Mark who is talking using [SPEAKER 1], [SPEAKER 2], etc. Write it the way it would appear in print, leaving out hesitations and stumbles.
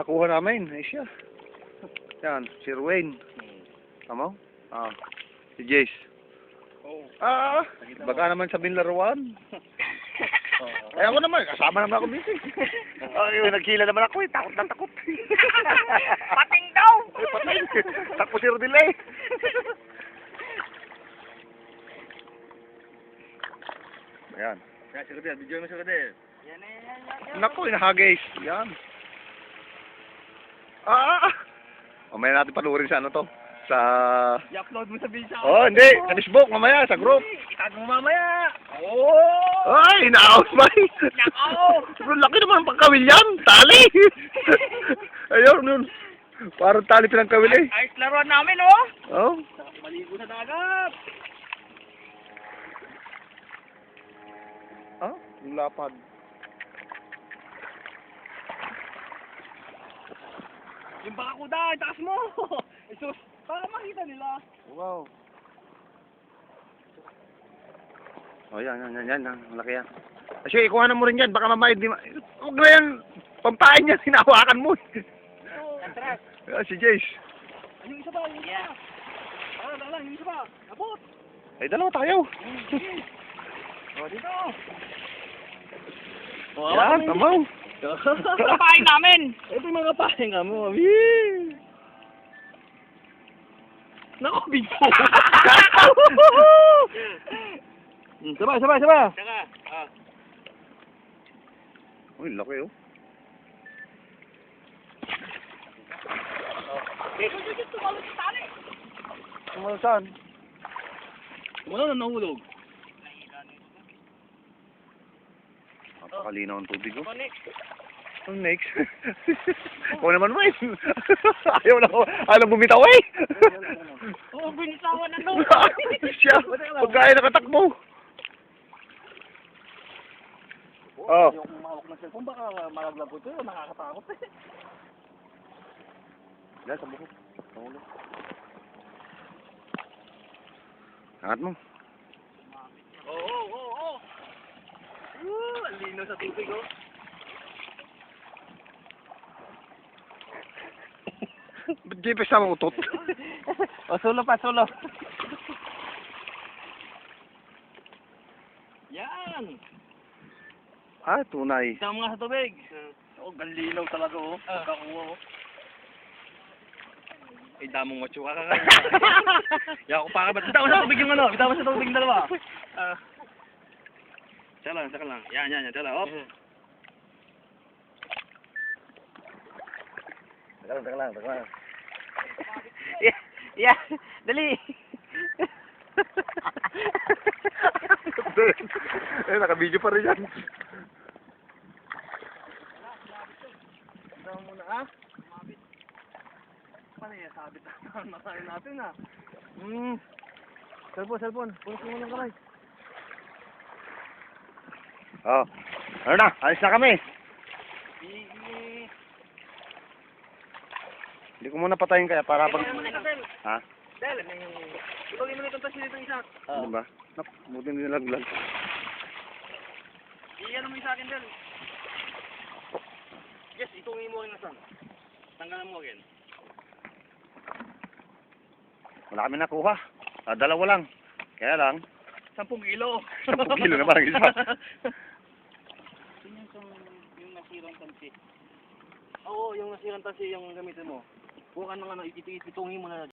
[SPEAKER 1] Nakuha namin, ay siya. Yan, si Ruane. Tama? Ah, si Jace.
[SPEAKER 2] Oo.
[SPEAKER 1] Baka naman sabihin laruan. Eh ako naman, kasama naman ako minsan. Nagkila naman ako eh, takot na takot.
[SPEAKER 2] Pating daw!
[SPEAKER 1] Ay, pating. Takot si Rodile eh. Ayan.
[SPEAKER 2] Yan, si Rodel. Video mo si Rodel. Yan.
[SPEAKER 1] Naku, inahagis. Yan. Mamaya natin panuorin sa ano to. Sa...
[SPEAKER 2] I-upload mo sa video.
[SPEAKER 1] Oh, hindi. Sa Facebook, mamaya, sa group.
[SPEAKER 2] Itag mo mamaya. Oh!
[SPEAKER 1] Ay, na-out ba?
[SPEAKER 2] Nako!
[SPEAKER 1] Sobrang laki naman ang pagkawil yan. Tali. Ayun, yun. Parang tali pinagkawil eh.
[SPEAKER 2] Ayos laruan namin, oh!
[SPEAKER 1] Oh.
[SPEAKER 2] Maligo sa dagat.
[SPEAKER 1] Ah, yung lapad.
[SPEAKER 2] Yung bakakuda, taas mo! Jesus, para makita nila.
[SPEAKER 1] Wow. Oh, yan. Ang laki yan. Kasi ikuhanan mo rin yan. Baka mamaya di huwag na yan. Pampain yan. Hinahawakan mo.
[SPEAKER 2] Katras.
[SPEAKER 1] Si Jace.
[SPEAKER 2] Yung isa ba? Yung isa ba? Dala, yung isa ba? Abot!
[SPEAKER 1] Ay, dalawa tayo.
[SPEAKER 2] O, dito!
[SPEAKER 1] Yan, tamaw.
[SPEAKER 2] Kapain namin! Ito yung mga kapain nga mo. Naku, bigpo! Sabay! Saka,
[SPEAKER 1] Uy, laki oh.
[SPEAKER 2] dito, tumalog sa tali!
[SPEAKER 1] Tumalon saan?
[SPEAKER 2] Wala na nahulog.
[SPEAKER 1] Napakalinaw ang tubig oh.
[SPEAKER 2] Next.
[SPEAKER 1] Ang next. Ako naman mo eh. Ayaw bumitaw eh.
[SPEAKER 2] Oo, binitawan na no.
[SPEAKER 1] Siya, pagkaya nakatakbo. Oh.
[SPEAKER 2] Yung mahawak ng cellphone, baka malaglag ko ito. Nakakatakot eh.
[SPEAKER 1] Dahil sa buko. Pangulo. Angat mo.
[SPEAKER 2] Oo. Ang lino sa tubig oh.
[SPEAKER 1] Ba't di pa sa mga utot?
[SPEAKER 2] O, solo. Yan!
[SPEAKER 1] Ah, tunay.
[SPEAKER 2] Isama nga sa tubig. Oh, ganlinaw talaga oh. Kakuha oh. Ay, damong matsuka ka nga. Yan ako pa ka. Bitawan sa tubig yung ano. Bitawan sa tubig yung dalawa. Saka lang. Yan. Sala, op.
[SPEAKER 1] Teka lang.
[SPEAKER 2] Yeah, dali.
[SPEAKER 1] Naka-video pa rin yan.
[SPEAKER 2] Ito muna ah. Paano yan? Sabit natin ah. Cellphone. Punos mo ng kamay.
[SPEAKER 1] Oh. Ano na? Alis na kami. Hindi ko muna patayin kaya para pag... Ha?
[SPEAKER 2] Del, itugin mo na itong tasil dito isa.
[SPEAKER 1] Ano ba? Buti hindi nalaglag.
[SPEAKER 2] Iyan mo yung sa akin, Del. Yes, itungin mo rin na saan. Tanggalan mo again.
[SPEAKER 1] Wala kami nakuha. Dalawa lang. Kaya lang.
[SPEAKER 2] 10 kilo.
[SPEAKER 1] 10 kilo naman ang isa.
[SPEAKER 2] Yung nasirang tansi. Oo, yung nasirang tansi yung gamitin mo. Bukan ng ano, itungin mo na